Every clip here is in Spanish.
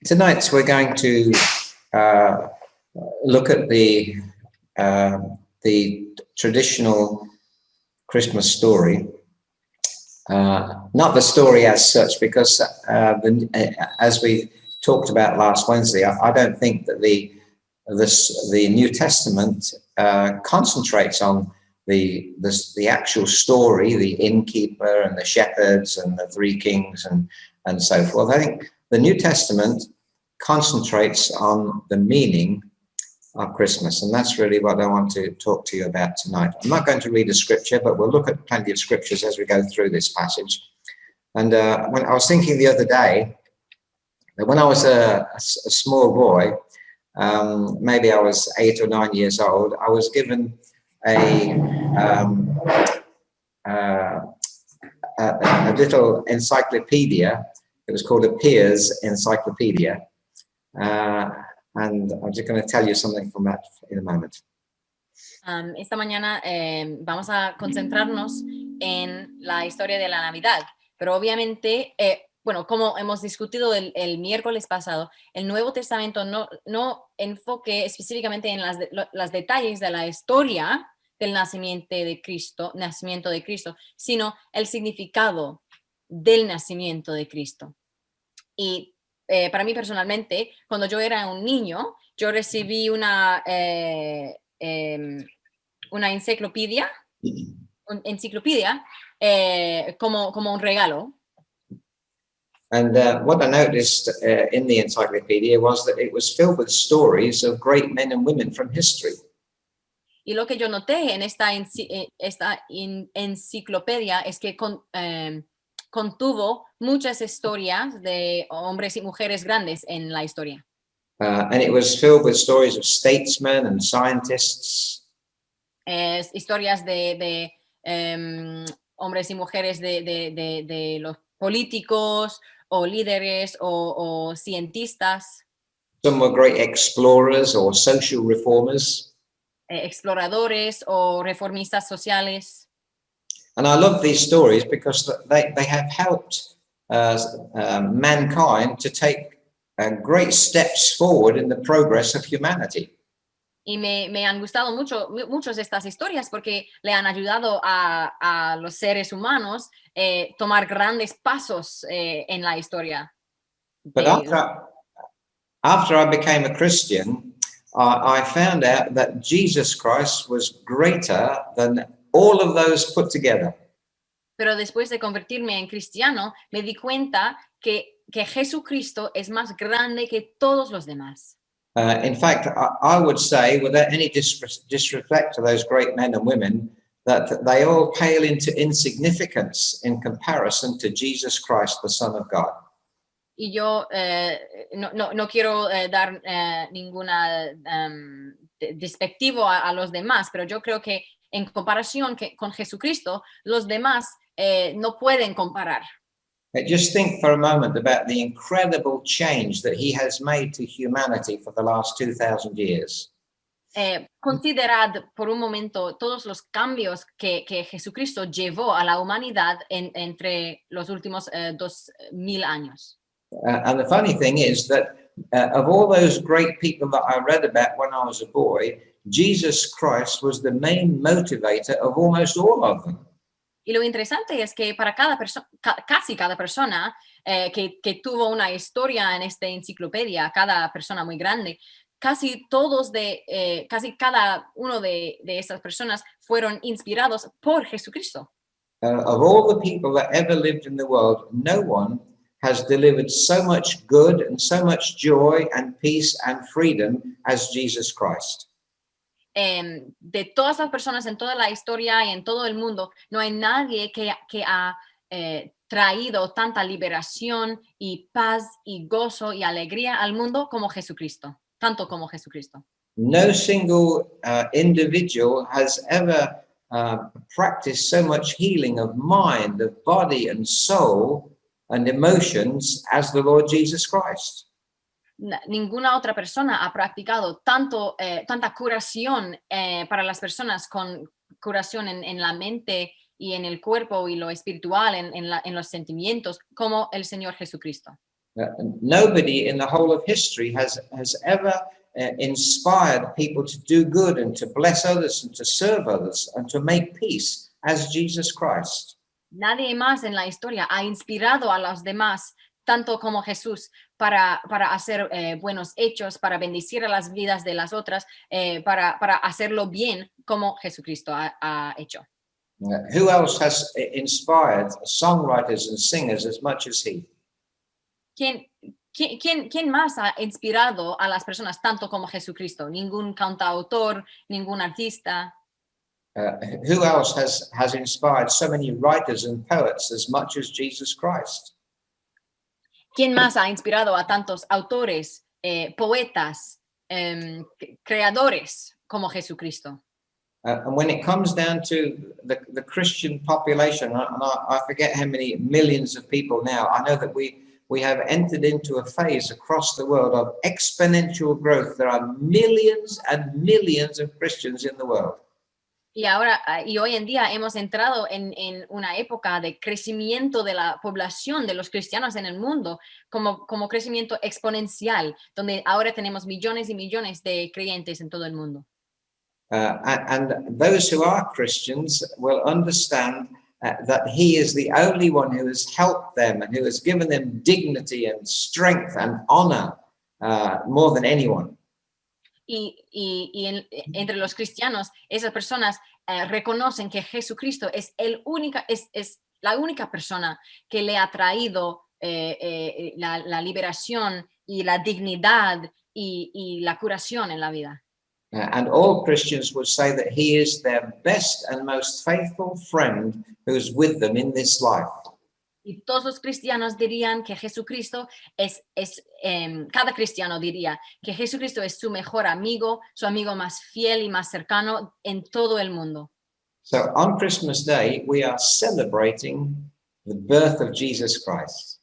Tonight we're going to look at the traditional Christmas story. Not the story as such, because as we talked about last Wednesday, I don't think that the New Testament concentrates on the actual story, the innkeeper and the shepherds and the three kings and so forth. I think the New Testament concentrates on the meaning of Christmas, and that's really what I want to talk to you about tonight. I'm not going to read a scripture, but we'll look at plenty of scriptures as we go through this passage. And when I was thinking the other day that when I was a small boy, maybe I was 8 or 9 years old, I was given a little encyclopedia. It was called a Piers Encyclopedia. And I'm just going to tell you something from that in a moment. Esta mañana vamos a concentrarnos en la historia de la Navidad, pero obviamente, bueno, como hemos discutido el miércoles pasado, el Nuevo Testamento no enfoque específicamente en las detalles de la historia del nacimiento de Cristo, sino el significado del nacimiento de Cristo. Y para mí personalmente, cuando yo era un niño, yo recibí una enciclopedia como un regalo. And what I noticed in the encyclopedia was that it was filled with stories of great men and women from history. Y lo que yo noté en esta enciclopedia es que contuvo muchas historias de hombres y mujeres grandes en la historia. And it was filled with stories of statesmen and scientists. Historias de hombres y mujeres de los políticos o líderes o cientistas. Some were great explorers or social reformers. Exploradores o reformistas sociales. And I love these stories because they have helped mankind to take great steps forward in the progress of humanity. Y me han gustado muchas de estas historias porque le han ayudado a los seres humanos tomar grandes pasos en la historia. But after I became a Christian, I found out that Jesus Christ was greater than all of those put together. Pero después de convertirme en cristiano, me di cuenta que Jesucristo es más grande que todos los demás. In fact, I would say, without any disrespect to those great men and women, that they all pale into insignificance in comparison to Jesus Christ, the Son of God. Y yo no quiero dar ninguna despectivo a los demás, pero yo creo que en comparación con Jesucristo, los demás no pueden comparar. Just think for a moment about the incredible change that he has made to humanity for the last 2,000 years. Considerad por un momento todos los cambios que Jesucristo llevó a la humanidad entre los últimos 2,000 años. And the funny thing is that of all those great people that I read about when I was a boy, Jesus Christ was the main motivator of almost all of them. Y lo interesante es que para casi cada persona que tuvo una historia en esta enciclopedia, cada persona muy grande, casi cada uno de esas personas fueron inspirados por Jesucristo. Of all the people that ever lived in the world, no one has delivered so much good and so much joy and peace and freedom as Jesus Christ. De todas las personas en toda la historia y en todo el mundo, no hay nadie que ha traído tanta liberación y paz y gozo y alegría al mundo como Jesucristo, tanto como Jesucristo. No single individual has ever practiced so much healing of mind, of body and soul and emotions as the Lord Jesus Christ. Ninguna otra persona ha practicado tanta curación para las personas, con curación en la mente y en el cuerpo y lo espiritual, en los sentimientos, como el Señor Jesucristo. Nobody in the whole of history has ever inspired people to do good and to bless others and to serve others and to make peace as Jesus Christ. Nadie más en la historia ha inspirado a los demás tanto como Jesús para hacer buenos hechos, para bendecir a las vidas de las otras, para hacerlo bien como Jesucristo ha hecho. Who else has inspired songwriters and singers as much as he? ¿Quién más ha inspirado a las personas tanto como Jesucristo? Ningún cantautor, ningún artista. Who else has inspired so many writers and poets as much as Jesus Christ? ¿Quién más ha inspirado a tantos autores, poetas, creadores como Jesucristo? And when it comes down to the Christian population, and I forget how many millions of people now, I know that we have entered into a phase across the world of exponential growth. There are millions and millions of Christians in the world. Y hoy en día hemos entrado en una época de crecimiento de la población de los cristianos en el mundo, como crecimiento exponencial, donde ahora tenemos millones y millones de creyentes en todo el mundo. And those who are Christians will understand that he is the only one who has helped them and who has given them dignity and strength and honor more than anyone. Entre los cristianos, esas personas reconocen que Jesucristo es la única persona que le ha traído la liberación y la dignidad y la curación en la vida. And all Christians would say that he is their best and most faithful friend who's with them in this life. Y todos los cristianos dirían que Jesucristo cada cristiano diría que Jesucristo es su mejor amigo, su amigo más fiel y más cercano en todo el mundo. So on Christmas Day, we are celebrating the birth of Jesus Christ.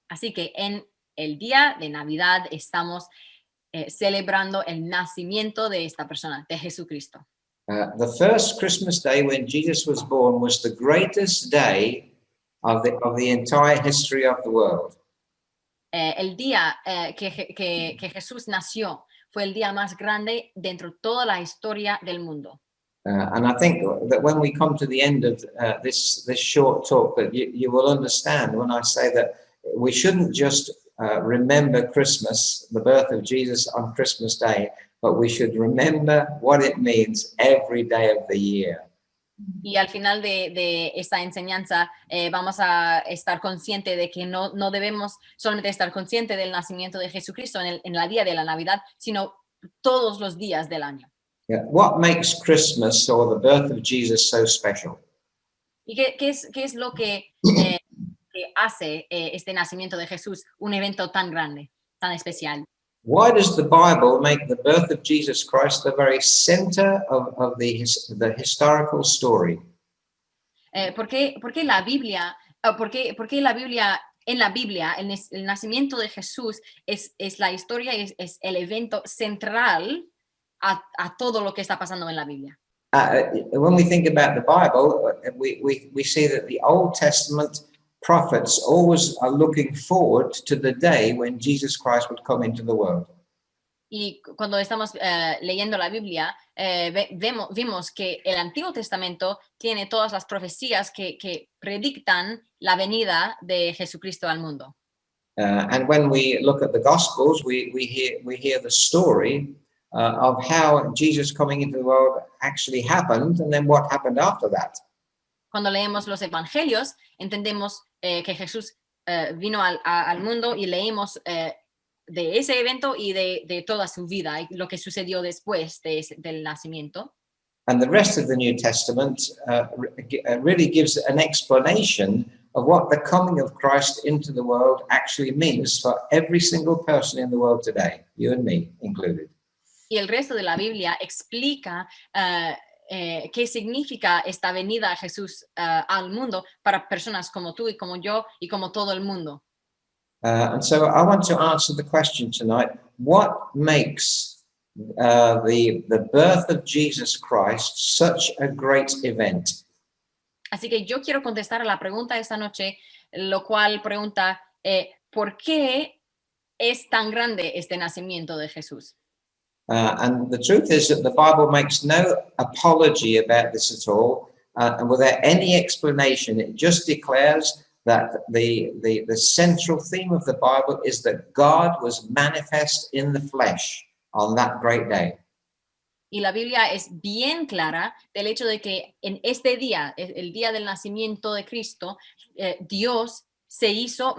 Así que en el día de Navidad estamos celebrando el nacimiento de esta persona, de Jesucristo. The first Christmas Day when Jesus was born was the greatest day of the entire history of the world. El día que Jesús nació fue el día más grande dentro de toda la historia del mundo. And I think that when we come to the end of this short talk, that you will understand when I say that we shouldn't just remember Christmas, the birth of Jesus on Christmas Day, but we should remember what it means every day of the year. Y al final de esta enseñanza vamos a estar conscientes de que no debemos solamente estar conscientes del nacimiento de Jesucristo en la día de la Navidad, sino todos los días del año. Yeah. What makes Christmas or the birth of Jesus so special? ¿Y qué es lo que hace este nacimiento de Jesús un evento tan grande, tan especial? Why does the Bible make the birth of Jesus Christ the very center of the historical story? ¿Por qué la Biblia, en la Biblia, el nacimiento de Jesús es la historia, es el evento central a todo lo que está pasando en la Biblia? When we think about the Bible, we see that the Old Testament prophets always are looking forward to the day when Jesus Christ would come into the world. Y cuando estamos leyendo la Biblia, vimos que el Antiguo Testamento tiene todas las profecías que predictan la venida de Jesucristo al mundo. And when we look at the Gospels, we hear the story of how Jesus coming into the world actually happened, and then what happened after that. Cuando leemos los Evangelios, entendemos que Jesús vino al mundo y leímos de ese evento y de toda su vida y lo que sucedió después del nacimiento. And the rest of the New Testament really gives an explanation of what the coming of Christ into the world actually means for every single person in the world today, you and me included. Y el resto de la Biblia explica qué significa esta venida a Jesús al mundo para personas como tú y como yo y como todo el mundo. And so I want to answer the question tonight: what makes the birth of Jesus Christ such a great event? Así que yo quiero contestar a la pregunta esta noche, lo cual pregunta ¿por qué es tan grande este nacimiento de Jesús? And the truth is that the Bible makes no apology about this at all, and without any explanation, it just declares that the central theme of the Bible is that God was manifest in the flesh on that great day. Y la Biblia es bien clara del hecho de que en este día, el día del nacimiento de Cristo, Dios se hizo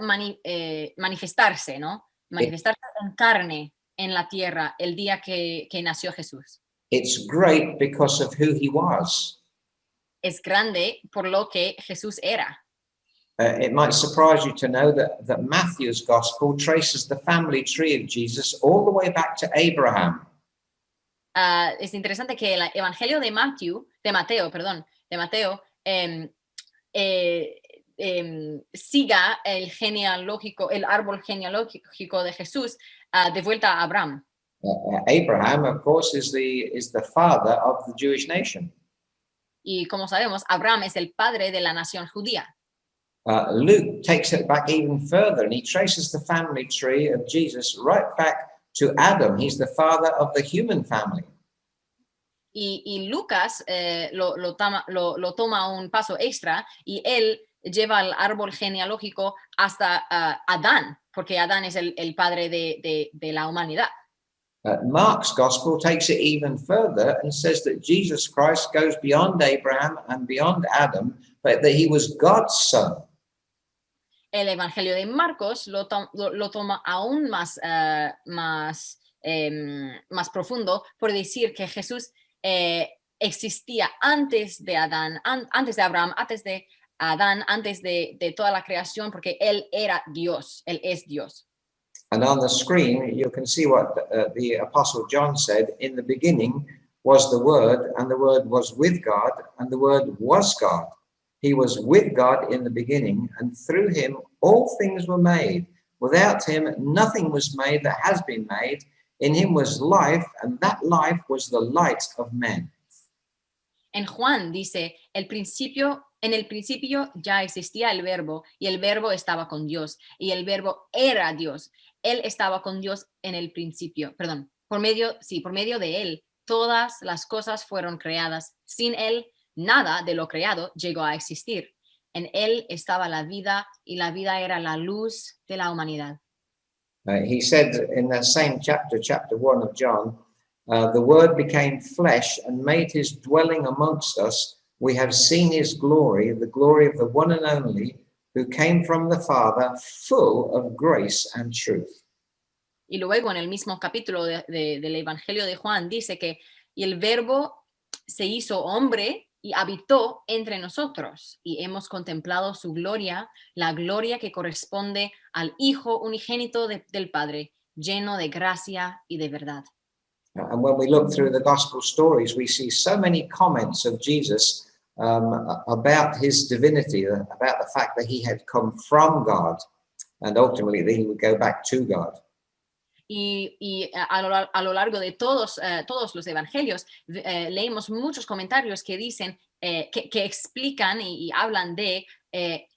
manifestarse, ¿no? Manifestarse en carne en la tierra el día que nació Jesús. It's great because of who he was. Es grande por lo que Jesús era. It might surprise you to know that Matthew's gospel traces the family tree of Jesus all the way back to Abraham. Es interesante que el Evangelio de Mateo, siga el árbol genealógico de Jesús de vuelta a Abraham. Abraham, of course, is the father of the Jewish nation. Y como sabemos, Abraham es el padre de la nación judía. Luke takes it back even further, and he traces the family tree of Jesus right back to Adam. He's the father of the human family. Y Lucas lo toma un paso extra y él lleva el árbol genealógico hasta Adán, porque Adán es el padre de la humanidad. Mark's gospel takes it even further and says that Jesus Christ goes beyond Abraham and beyond Adam, but that he was God's son. El Evangelio de Marcos lo toma aún más profundo por decir que Jesús existía antes de Adán, antes de Abraham, antes de Adán, antes de toda la creación, porque él era Dios, él es Dios. And on the screen, you can see what the Apostle John said. In the beginning was the Word, and the Word was with God, and the Word was God. He was with God in the beginning, and through him all things were made. Without him nothing was made that has been made. In him was life, and that life was the light of men. En Juan dice, en el principio ya existía el verbo, y el verbo estaba con Dios, y el verbo era Dios. Él estaba con Dios en el principio, por medio de él, todas las cosas fueron creadas. Sin él, nada de lo creado llegó a existir. En él estaba la vida, y la vida era la luz de la humanidad. He said in the same chapter 1 of John, the Word became flesh and made his dwelling amongst us. We have seen his glory, the glory of the one and only, who came from the Father, full of grace and truth. Y luego en el mismo capítulo del Evangelio de Juan dice que y el verbo se hizo hombre y habitó entre nosotros, y hemos contemplado su gloria, la gloria que corresponde al Hijo unigénito del Padre, lleno de gracia y de verdad. And when we look through the gospel stories, we see so many comments of Jesus about his divinity, about the fact that he had come from God, and ultimately that he would go back to God. Y a lo largo de todos los evangelios leemos muchos comentarios que dicen, que explican y hablan de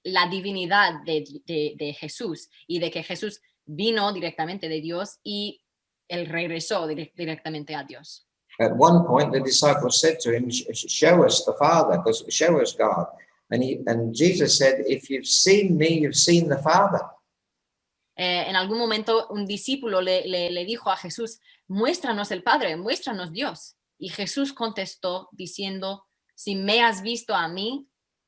la divinidad de Jesús, y de que Jesús vino directamente de Dios y él regresó directamente a Dios. At one point, the disciples said to him, "Show us the Father, because show us God." And Jesus said, "If you've seen me, you've seen the Father." En algún momento un discípulo le dijo a Jesús, muéstranos el Padre, muéstranos Dios. Y Jesús contestó diciendo, si me has visto a mí,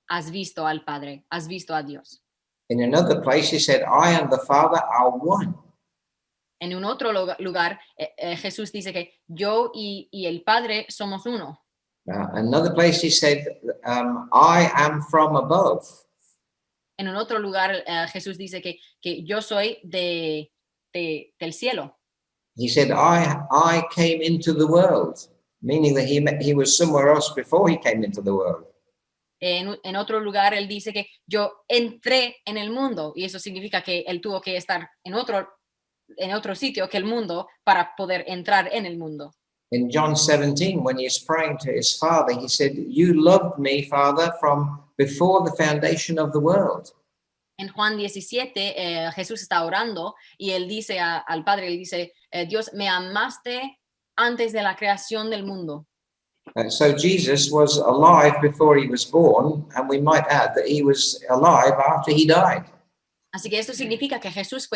has visto al Padre, has visto a Dios. In another place, he said, "I and the Father are one." En un otro lugar, Jesús dice que yo y el Padre somos uno. Another place, he said, "I am from above." En un otro lugar, Jesús dice que yo soy del cielo. He said, I came into the world, meaning that he was somewhere else before he came into the world. En otro lugar, él dice que yo entré en el mundo, y eso significa que él tuvo que estar en otro sitio que el mundo para poder entrar en el mundo. In John 17, when he is praying to his Father, he said, "You loved me, Father, from before the foundation of the world." En Juan 17, Jesús está orando y él dice al Padre, él dice, Dios, me amaste antes de la creación del mundo. So Jesus was alive before he was born, and we might add that he was alive after he died. Así que esto significa que Jesús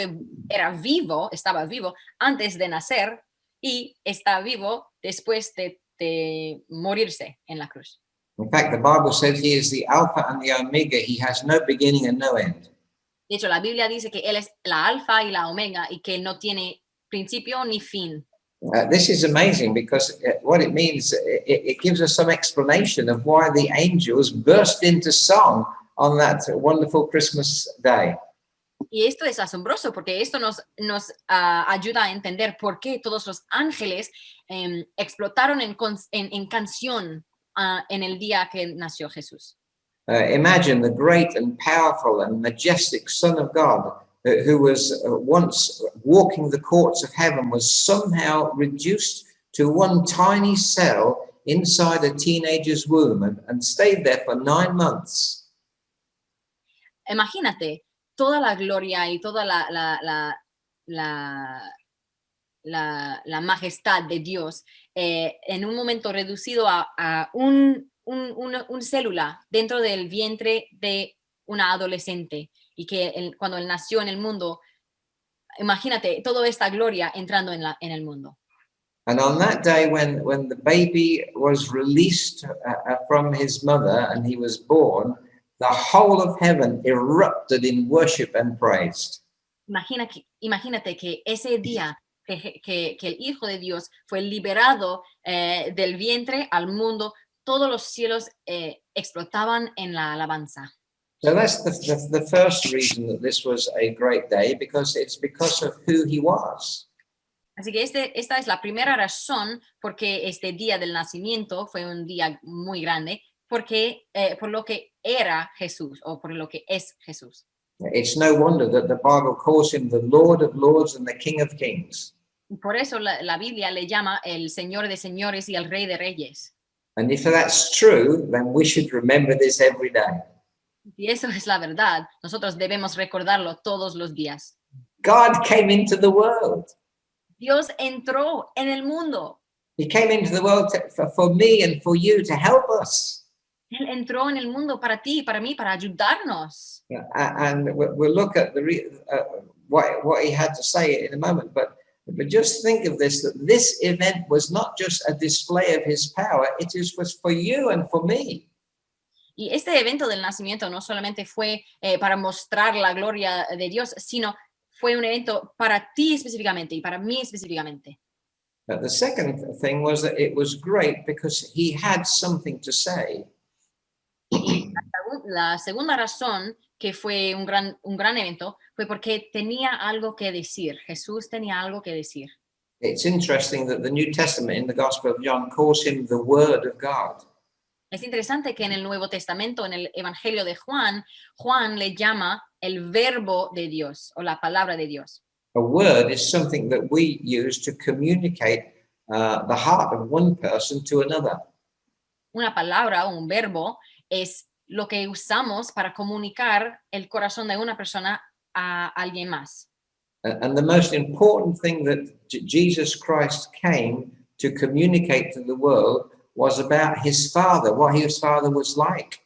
estaba vivo antes de nacer y está vivo después de morirse en la cruz. In fact, the Bible says he is the Alpha and the Omega. He has no beginning and no end. De hecho, la Biblia dice que Él es la alfa y la omega y que no tiene principio ni fin. This is amazing because what it means, it gives us some explanation of why the angels burst into song on that wonderful Christmas day. Y esto es asombroso porque esto nos ayuda a entender por qué todos los ángeles explotaron en canción en el día que nació Jesús. Imagine the great and powerful and majestic Son of God who was once walking the courts of heaven was somehow reduced to one tiny cell inside a teenager's womb and stayed there for 9 months. Imagínate toda la gloria y toda la majestad de Dios en un momento reducido a un célula dentro del vientre de una adolescente y que cuando él nació en el mundo, imagínate toda esta gloria entrando en el mundo. And on that day when the baby was released from his mother and he was born, the whole of heaven erupted in worship and praise. Imagínate que ese día que el Hijo de Dios fue liberado del vientre al mundo, todos los cielos explotaban en la alabanza. So that's the first reason that this was a great day, because it's because of who he was. Así que esta es la primera razón por qué este día del nacimiento fue un día muy grande, porque por lo que era Jesús o por lo que es Jesús. It's no wonder that the Bible calls him the Lord of Lords and the King of Kings. Por eso la Biblia le llama el Señor de señores y el Rey de reyes. And if that's true, then we should remember this every day. Y eso es la verdad. Nosotros debemos recordarlo todos los días. God came into the world. Dios entró en el mundo. He came into the world for me and for you to help us. Él entró en el mundo para ti, para mí, para ayudarnos. And we'll look at what he had to say in a moment. But just think of this, that this event was not just a display of his power, was for you and for me. Y este evento del nacimiento no solamente fue para mostrar la gloria de Dios, sino fue un evento para ti específicamente y para mí específicamente. The second thing was that it was great because he had something to say. Y la segunda razón que fue un gran evento fue porque tenía algo que decir. Jesús tenía algo que decir. It's interesting that the New Testament in the Gospel of John calls him the Word of God. Es interesante que en el Nuevo Testamento, en el Evangelio de Juan le llama el verbo de Dios o la palabra de Dios. A word is something that we use to communicate the heart of one person to another. Una palabra o un verbo es lo que usamos para comunicar el corazón de una persona a alguien más. And the most important thing that Jesus Christ came to communicate to the world was about his Father, what his Father was like.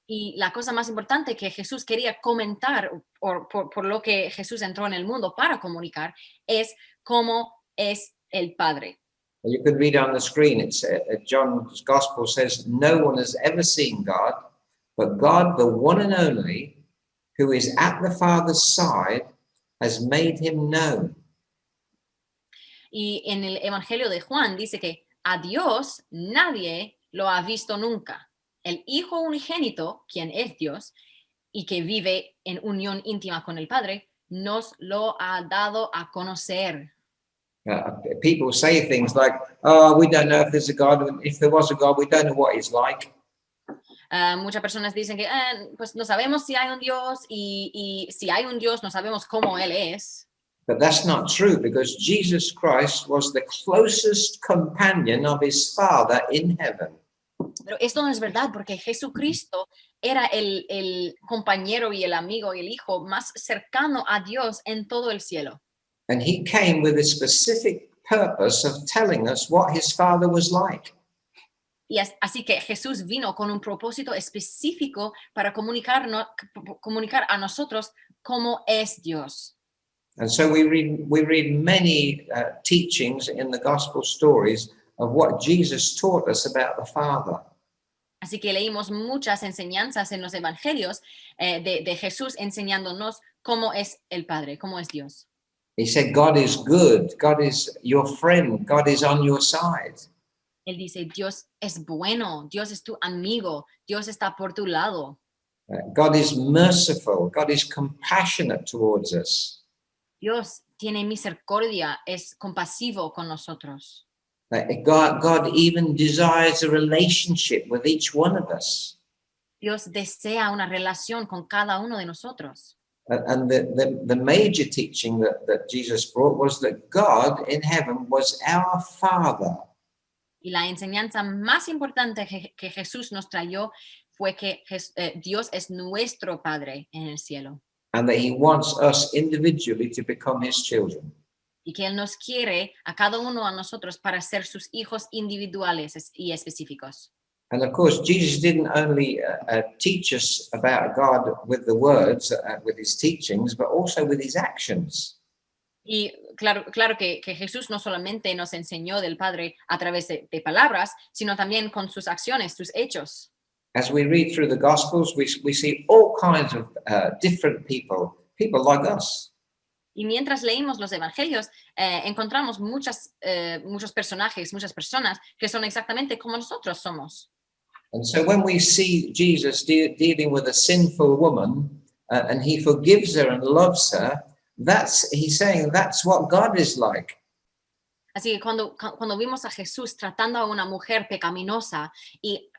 Y la cosa más importante que Jesús quería comentar, por lo que Jesús entró en el mundo para comunicar, es cómo es el Padre. You can read on the screen, it's John's Gospel says, no one has ever seen God, but God, the one and only, who is at the Father's side, has made him known. Y en el Evangelio de Juan dice que a Dios nadie lo ha visto nunca. El Hijo unigénito, quien es Dios y que vive en unión íntima con el Padre, nos lo ha dado a conocer. People say things like, oh, we don't know if there's a God. If there was a God, we don't know what he's like. Muchas personas dicen que pues no sabemos si hay un Dios y si hay un Dios no sabemos cómo Él es. But that's not true, because Jesus Christ was the closest companion of his Father in heaven. Pero esto no es verdad porque Jesucristo era el compañero y el amigo y el hijo más cercano a Dios en todo el cielo. And he came with a specific purpose of telling us what his father was like. Y así que Jesús vino con un propósito específico para comunicar a nosotros cómo es Dios. And so we read many teachings in the gospel stories of what Jesus taught us about the Father. Así que leímos muchas enseñanzas en los evangelios de Jesús enseñándonos cómo es el Padre, cómo es Dios. He said, God is good. God is your friend. God is on your side. Él dice, Dios es bueno, Dios es tu amigo, Dios está por tu lado. God is merciful. God is compassionate towards us. Dios tiene misericordia, es compasivo con nosotros. God even desires a relationship with each one of us. Dios desea una relación con cada uno de nosotros. And the major teaching that Jesus brought was that God in heaven was our Father. Y la enseñanza más importante que Jesús nos trayó fue que Dios es nuestro Padre en el cielo. And that he wants us individually to become his children. Y que Él nos quiere a cada uno de nosotros para ser sus hijos individuales y específicos. And of course, Jesus didn't only teach us about God with the words, with his teachings, but also with his actions. Y claro que Jesús no solamente nos enseñó del Padre a través de palabras, sino también con sus acciones, sus hechos. As we read through the Gospels, we see all kinds of different people like us. Y mientras leímos los evangelios, encontramos muchos personajes, muchas personas que son exactamente como nosotros somos. And so when we see Jesus dealing with a sinful woman and he forgives her and loves her, he's saying that's what God is like. Así que cuando vimos a Jesús tratando a una mujer pecaminosa y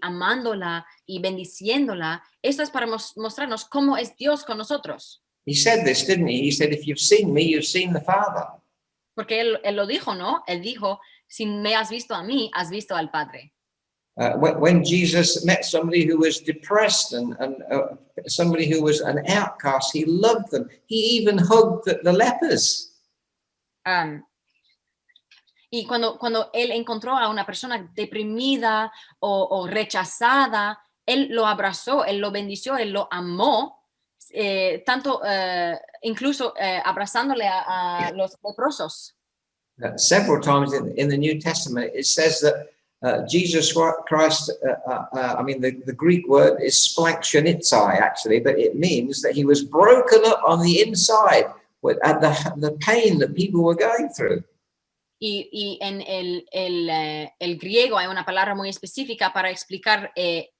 amándola y bendiciéndola, esto es para mostrarnos cómo es Dios con nosotros. He said this, didn't he? He said, if you've seen me, you've seen the Father. Porque él lo dijo, ¿no? Él dijo, si me has visto a mí, has visto al Padre. When Jesus met somebody who was depressed and somebody who was an outcast, he loved them. He even hugged the lepers. Y cuando él encontró a una persona deprimida o rechazada, él lo abrazó, él lo bendició, él lo amó, incluso abrazándole a los leprosos. Several times in the New Testament, it says that Jesus Christ, the Greek word is splankshonitzai, actually, but it means that he was broken up on the inside at the pain that people were going through. Y en el griego hay una palabra muy específica para explicar el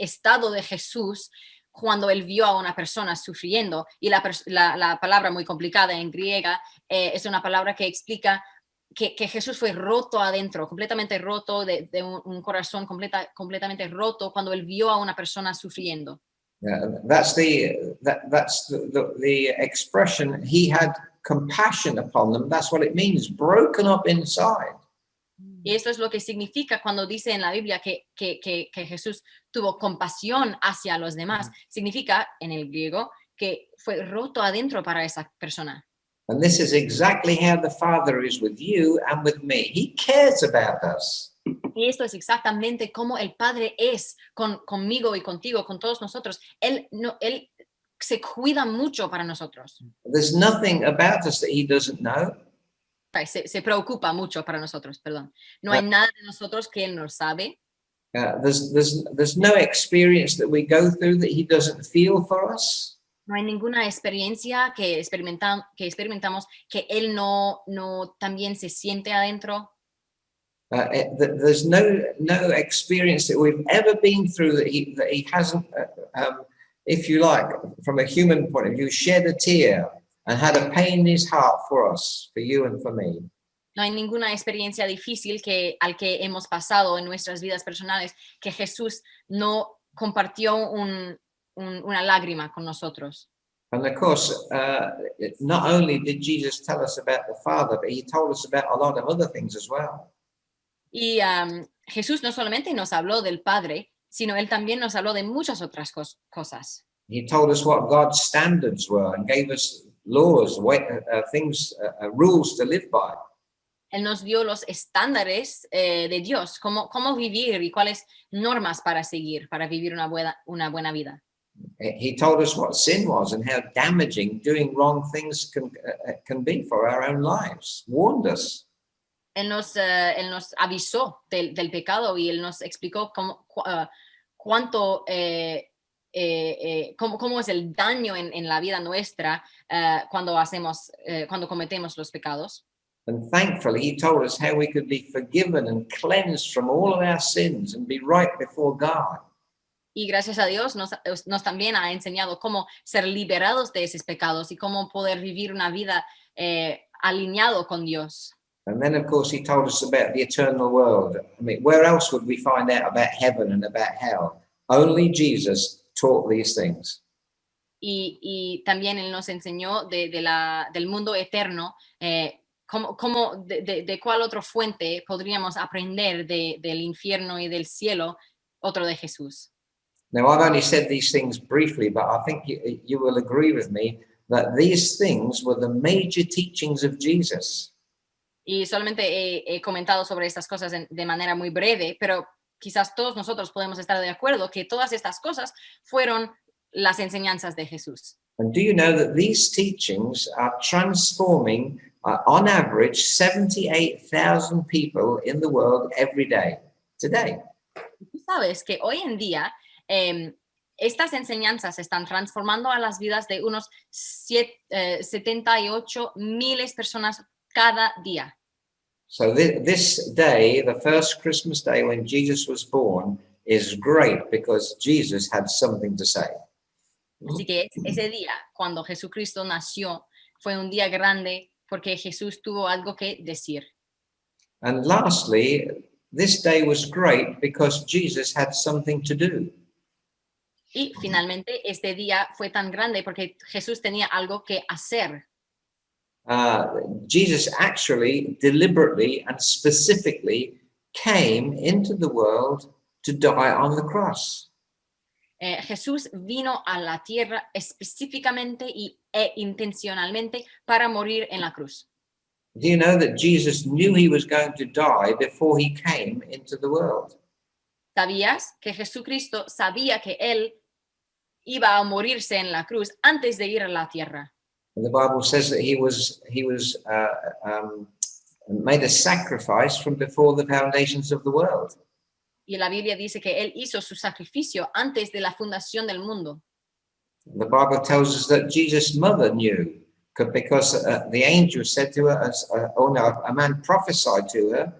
estado de Jesús cuando él vio a una persona sufriendo. Y la palabra muy complicada en griega es una palabra que explica que Jesús fue roto adentro, completamente roto, de un corazón completamente roto cuando él vio a una persona sufriendo. That's the expression, he had compassion upon them. That's what it means, broken up inside. Y esto es lo que significa cuando dice en la Biblia que Jesús tuvo compasión hacia los demás. Significa en el griego que fue roto adentro para esa persona. And this is exactly how the Father is with you and with me. He cares about us. Y esto es exactamente como el Padre es conmigo y contigo, con todos nosotros. Él se cuida mucho para nosotros. There's nothing about us that he doesn't know. Se preocupa mucho para nosotros, perdón. No hay nada de nosotros que él no sabe. There's no experience that we go through that he doesn't feel for us. No hay ninguna experiencia que experimentamos que él no también se siente adentro. There's no experience that we've ever been through that he hasn't, if you like, from a human point of view, shed a tear and had a pain in his heart for us, for you and for me. No hay ninguna experiencia difícil al que hemos pasado en nuestras vidas personales que Jesús no compartió una lágrima con nosotros. And of course, not only did Jesus tell us about the Father, but he told us about a lot of other things as well. Y Jesús no solamente nos habló del Padre, sino Él también nos habló de muchas otras cosas. He told us what God's standards were and gave us laws, rules to live by. Él nos dio los estándares de Dios, cómo vivir y cuáles normas para seguir, para vivir una buena vida. He told us what sin was and how damaging doing wrong things can be for our own lives. Warned us. Él nos avisó del pecado y Él nos explicó cómo es el daño en la vida nuestra cuando cometemos los pecados. And thankfully, he told us how we could be forgiven and cleansed from all of our sins and be right before God. Y gracias a Dios nos también ha enseñado cómo ser liberados de esos pecados y cómo poder vivir una vida alineado con Dios. And then, of course, he told us about the eternal world. I mean, where else would we find out about heaven and about hell? Only Jesus taught these things. Y también Él nos enseñó del mundo eterno, de cuál otra fuente podríamos aprender del infierno y del cielo, otro de Jesús. Now, I've only said these things briefly, but I think you will agree with me that these things were the major teachings of Jesus. Y solamente he comentado sobre estas cosas de manera muy breve, pero quizás todos nosotros podemos estar de acuerdo que todas estas cosas fueron las enseñanzas de Jesús. And do you know that these teachings are transforming, on average, 78,000 people in the world every day, today? Tú sabes que hoy en día estas enseñanzas están transformando a las vidas de unos 78,000 personas cada día. So this day, the first Christmas day when Jesus was born, is great because Jesus had something to say. Así que ese día, cuando Jesucristo nació, fue un día grande porque Jesús tuvo algo que decir. And lastly, this day was great because Jesus had something to do. Y finalmente, este día fue tan grande porque Jesús tenía algo que hacer. Jesus actually, deliberately and specifically came into the world to die on the cross. Jesús vino a la tierra específicamente e intencionalmente para morir en la cruz. Do you know that Jesus knew he was going to die before he came into the world? ¿Sabías que Jesucristo sabía que él iba a morirse en la cruz antes de ir a la tierra? And the Bible says that he made a sacrifice from before the foundations of the world. Y la Biblia dice que él hizo su sacrificio antes de la fundación del mundo. The Bible tells us that Jesus' mother knew, because the angel said to her, a man prophesied to her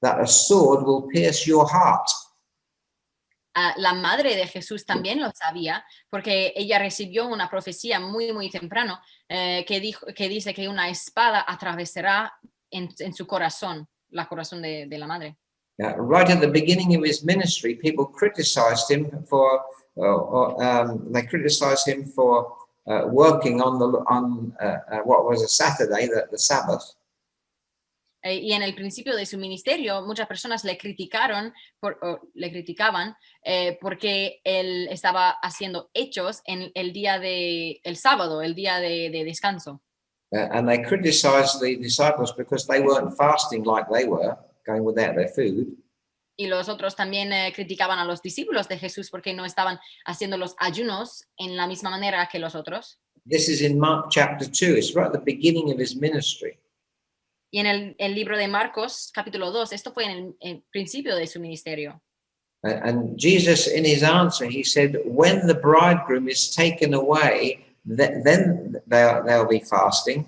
that a sword will pierce your heart. La madre de Jesús también lo sabía, porque ella recibió una profecía muy, muy temprano que dice que una espada atravesará en su corazón, la corazón de la madre. Right at the beginning of his ministry, people criticized him for working on what was a Saturday, the Sabbath. Y en el principio de su ministerio, muchas personas le criticaban porque él estaba haciendo hechos en el día el sábado, el día de descanso. And they criticized the disciples because they weren't fasting like they were, going without their food. Y los otros también criticaban a los discípulos de Jesús porque no estaban haciendo los ayunos en la misma manera que los otros. This is in Mark chapter 2. It's right at the beginning of his ministry. Y en el libro de Marcos, capítulo 2, esto fue en el principio de su ministerio. And Jesus, in his answer, he said, when the bridegroom is taken away, then they'll be fasting.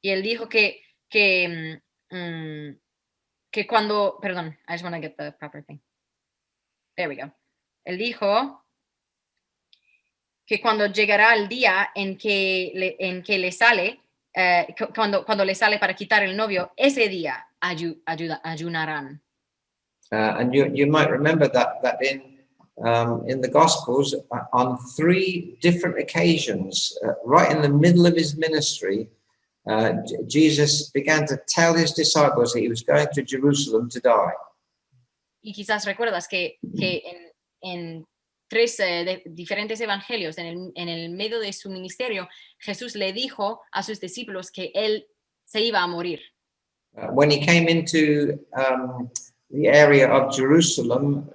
Y él dijo que cuando, perdón, I just want to get the proper thing. There we go. Él dijo que cuando llegará el día en que le sale, cuando le sale para quitar el novio, ese día ayunarán. And you might remember that in the Gospels, on 3 different occasions, right in the middle of his ministry, Jesus began to tell his disciples that he was going to Jerusalem to die. Y quizás recuerdas que en tres diferentes evangelios, en el medio de su ministerio, Jesús le dijo a sus discípulos que él se iba a morir. When he came into the area of Jerusalem,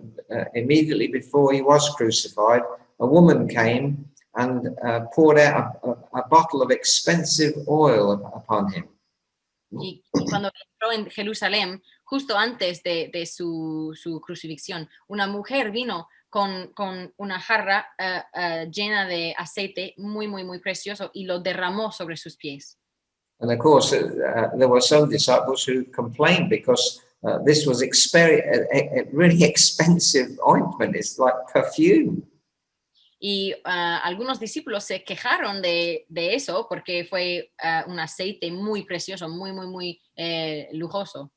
immediately before he was crucified, a woman came and poured out a bottle of expensive oil upon him. Y cuando entró en Jerusalén, justo antes de su crucifixión, una mujer vino con una jarra llena de aceite muy, muy, muy precioso y lo derramó sobre sus pies. And of course, there were some disciples who complained because this was a really expensive ointment. It's like perfume. Y algunos discípulos se quejaron de eso porque fue un aceite muy precioso, muy, muy, muy lujoso.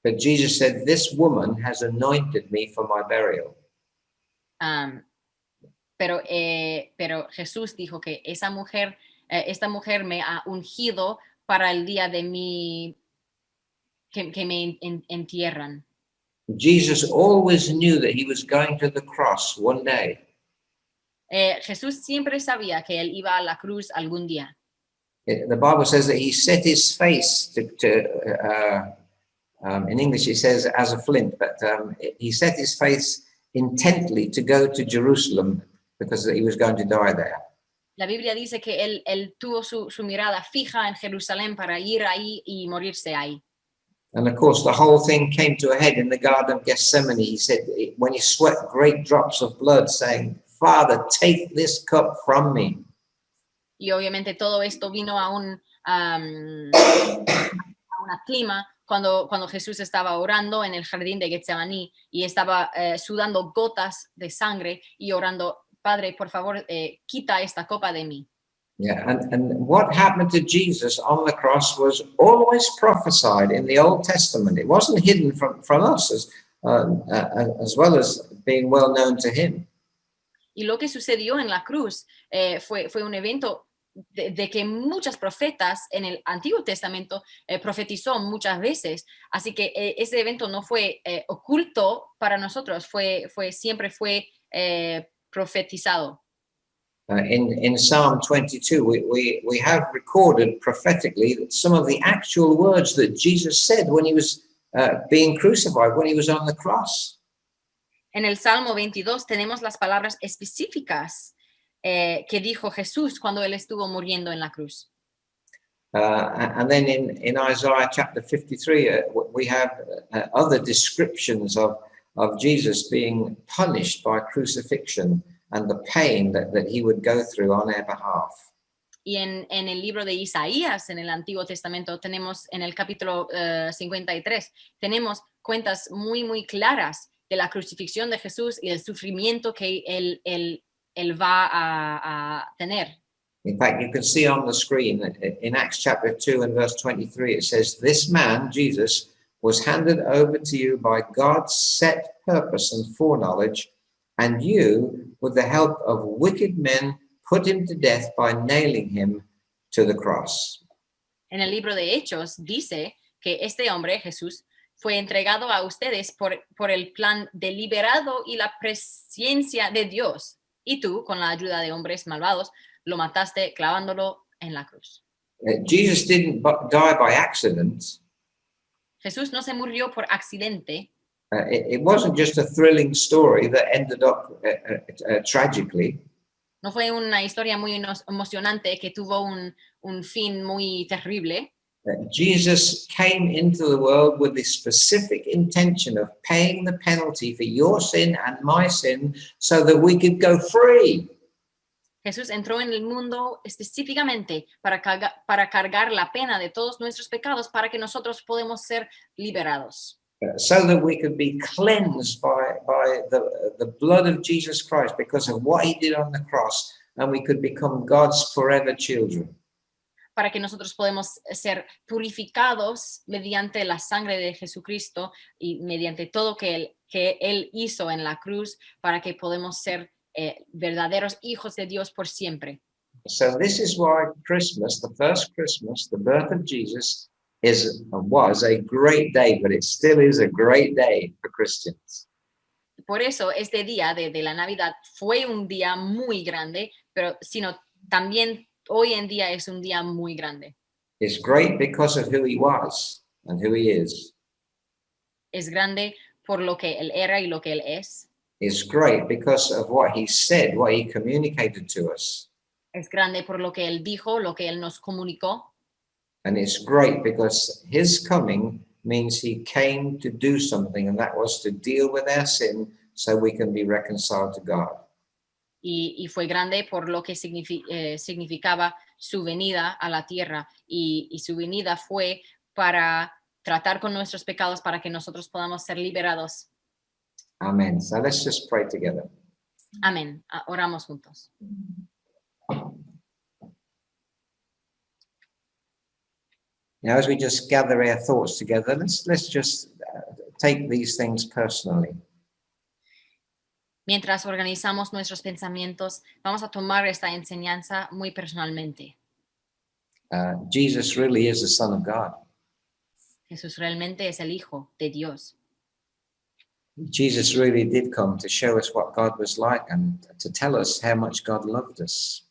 But Jesus said, "This woman has anointed me for my burial." Pero Jesús dijo que esta mujer me ha ungido para el día de que me entierran. Jesus always knew that he was going to the cross one day. Jesús siempre sabía que él iba a la cruz algún día. The Bible says that he set his face in English it says as a flint, but he set his face intently to go to Jerusalem because he was going to die there. La Biblia dice que él tuvo su mirada fija en Jerusalén para ir ahí y morirse ahí. And of course, the whole thing came to a head in the Garden of Gethsemane. He said, when he sweat great drops of blood, saying, "Father, take this cup from me." Y obviamente todo esto vino a una clima cuando Jesús estaba orando en el jardín de Getsemaní y estaba sudando gotas de sangre y orando, Padre, por favor, quita esta copa de mí. Yeah, and what happened to Jesus on the cross was always prophesied in the Old Testament. It wasn't hidden from us as well as being well known to him. Y lo que sucedió en la cruz fue un evento de que muchos profetas en el Antiguo Testamento profetizó muchas veces. Así que ese evento no fue oculto para nosotros, siempre fue profetizado. In Psalm 22, we have recorded prophetically that some of the actual words that Jesus said when he was being crucified, when he was on the cross. En el Salmo 22 tenemos las palabras específicas que dijo Jesús cuando él estuvo muriendo en la cruz. And then in Isaiah chapter 53, we have other descriptions of Jesus being punished by crucifixion and the pain that he would go through on our behalf. Y en el libro de Isaías, en el Antiguo Testamento, tenemos en el capítulo 53, tenemos cuentas muy, muy claras de la crucifixión de Jesús y del sufrimiento que él va a tener. In fact, you can see on the screen in Acts chapter 2 and verse 23, it says, "This man, Jesus, was handed over to you by God's set purpose and foreknowledge, and you, with the help of wicked men, put him to death by nailing him to the cross." En el libro de Hechos dice que este hombre, Jesús, fue entregado a ustedes por el plan deliberado y la presencia de Dios. Y tú, con la ayuda de hombres malvados, lo mataste clavándolo en la cruz. Jesus didn't die by accident. Jesús no se murió por accidente. It wasn't just a thrilling story that ended up tragically. No fue una historia muy emocionante que tuvo un fin muy terrible. Jesus came into the world with the specific intention of paying the penalty for your sin and my sin so that we could go free. Jesús entró en el mundo específicamente para cargar la pena de todos nuestros pecados para que nosotros podamos ser liberados. So that we could be cleansed by the blood of Jesus Christ because of what he did on the cross, and we could become God's forever children. Para que nosotros podamos ser purificados mediante la sangre de Jesucristo y mediante todo que él hizo en la cruz, para que podamos ser verdaderos hijos de Dios por siempre. So this is why Christmas, the first Christmas, the birth of Jesus, was a great day, but it still is a great day for Christians. por eso este día de la Navidad fue un día muy grande, pero sino también hoy en día es un día muy grande. It's great because of who he was and who he is. Es grande por lo que él era y lo que él es. It's great because of what he said, what he communicated to us. Es grande por lo que él dijo, lo que él nos comunicó. And it's great because his coming means he came to do something, and that was to deal with our sin so we can be reconciled to God. Y fue grande por lo que significaba su venida a la tierra. Y su venida fue para tratar con nuestros pecados para que nosotros podamos ser liberados. Amen. So let's just pray together. Amén. Oramos juntos. Now, as we just gather our thoughts together, let's just take these things personally. Mientras organizamos nuestros pensamientos, vamos a tomar esta enseñanza muy personalmente. Jesus really is the Son of God. Jesús realmente es el Hijo de Dios. Jesus really did come to show us what God was like and to tell us how much God loved us.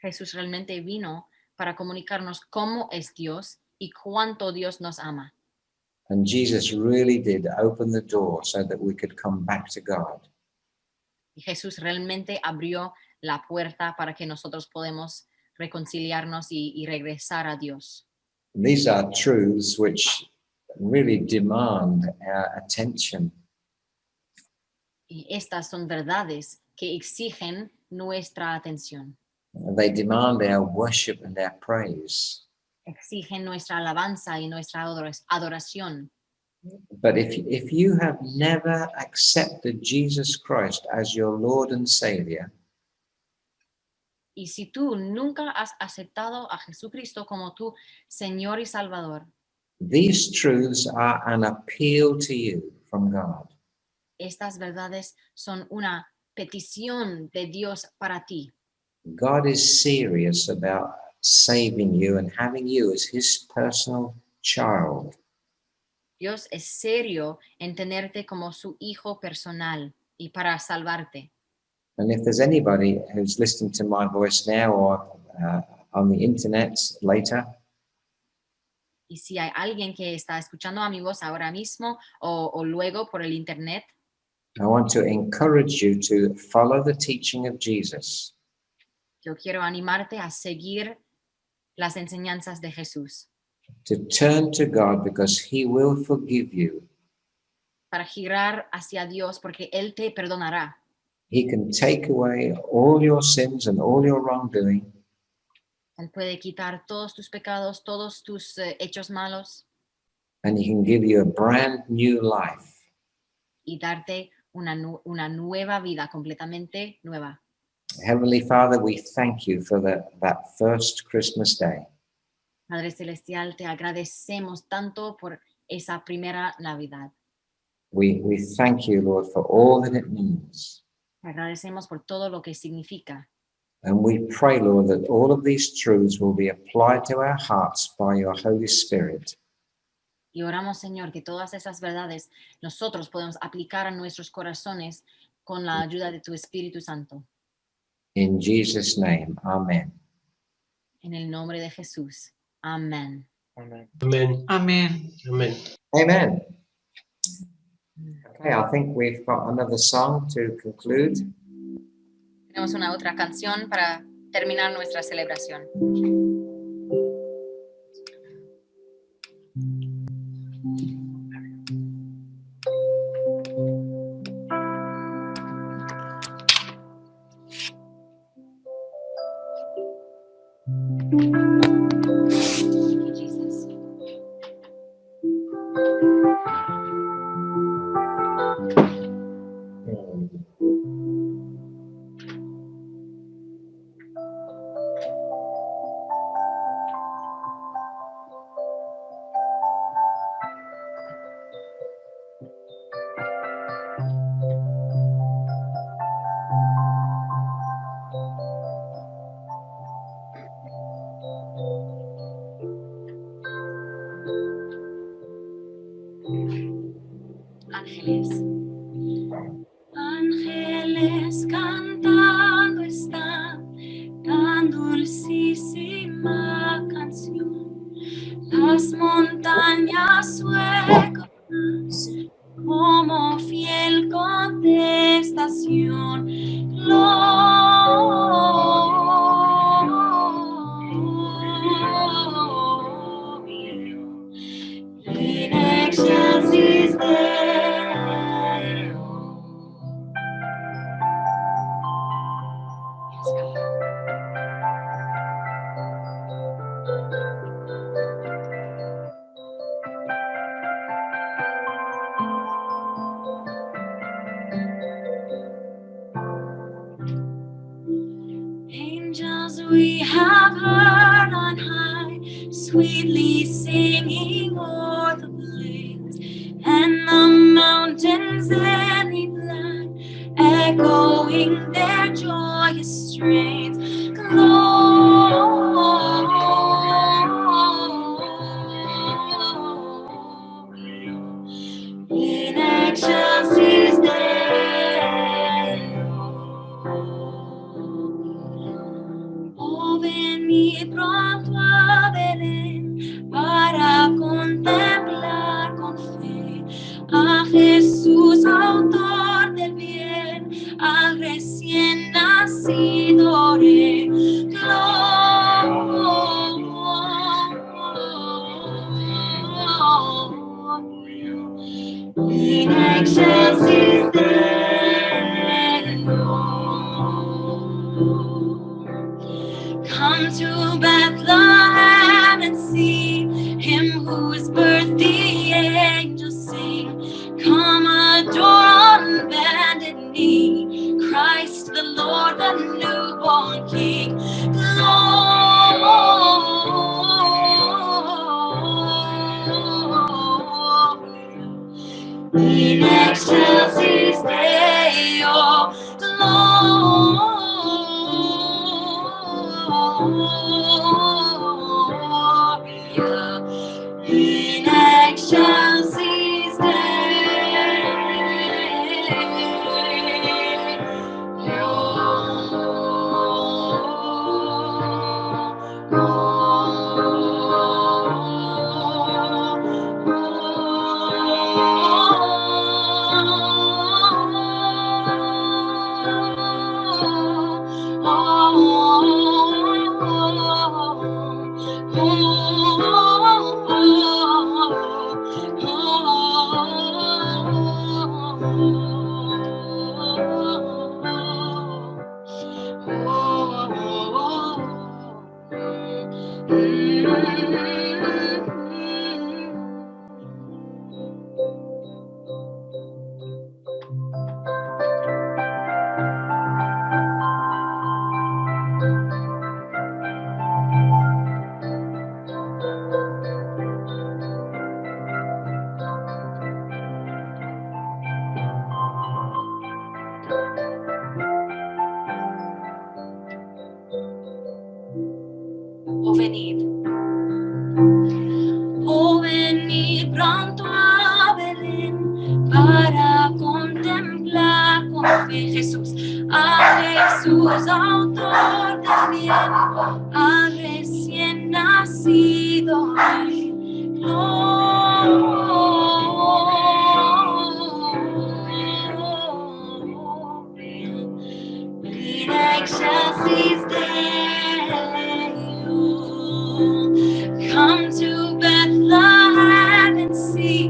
Jesús realmente vino para comunicarnos cómo es Dios y cuánto Dios nos ama. And Jesus really did open the door so that we could come back to God. Y Jesús realmente abrió la puerta para que nosotros podamos reconciliarnos y regresar a Dios. These are truths which really demand our attention. Y estas son verdades que exigen nuestra atención, They demand our worship and our praise. exigen nuestra alabanza y nuestra adoración. But if you have never accepted Jesus Christ as your Lord and Savior, Y si tú nunca has aceptado a Jesucristo como tu Señor y Salvador, these truths are an appeal to you from God. estas verdades son una petición de Dios para ti. God is serious about saving you and having you as his personal child. Dios es serio en tenerte como su hijo personal y para salvarte. And if there's anybody who's listening to my voice now or on the internet later, Y si hay alguien que está escuchando a mi voz ahora mismo o luego por el internet, I want to encourage you to follow the teaching of Jesus. yo quiero animarte a seguir las enseñanzas de Jesús, To turn to God because he will forgive you. para girar hacia Dios porque Él te perdonará. He can take away all your sins and all your wrongdoing, Él puede quitar todos tus pecados, todos tus hechos malos and he can give you a brand new life. y darte una nueva vida completamente nueva. Heavenly Father, we thank you for that first Christmas day. Padre Celestial, te agradecemos tanto por esa primera Navidad. We thank you, Lord, for all that it means. Te agradecemos por todo lo que significa. And we pray, Lord, that all of these truths will be applied to our hearts by your Holy Spirit. Y oramos, Señor, que todas esas verdades nosotros podemos aplicar a nuestros corazones con la ayuda de tu Espíritu Santo. In Jesus' name, amen. En el nombre de Jesús. Amén. Amen. Amen. Amen. Amen. Amen. Okay, I think we've got another song to conclude. Tenemos una otra canción para terminar nuestra celebración. Thank you, Jesus. dulcísima canción. Las montañas suecan como fiel contestación. Gloria in excelsis Deo. Yes, God. Angels we have heard on high, sweetly singing o'er the plains, and the mountains any land, echoing their joyous strains. Gloria in excelsis Deo. Oh, venid pronto a Belén para contemplar con fe a Jesús, autor del bien, al recién nacido Rey. Gloria in excelsis Deo. Come to Bethlehem and see him whose birth the angels sing. Come adore on bended knee Christ the Lord, the newborn King. Gloria in excelsis Deo. Gloria in excelsis Oh, venid. Oh, venid pronto a Belén para contemplar con fe Jesús, a Jesús, autor del bien, al recién nacido Rey. In excelsis Deo. Come to Bethlehem and see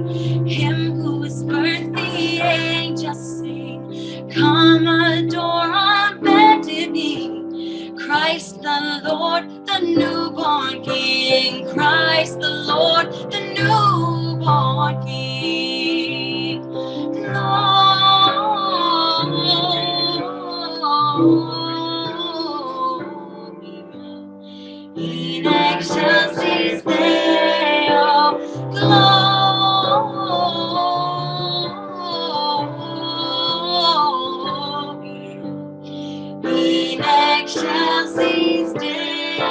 him whose birth the angels sing. Come adore on bended knee Christ the Lord, the newborn King. Christ the Lord, the newborn King. In excelsis Deo. Gloria in excelsis Deo.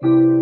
Thank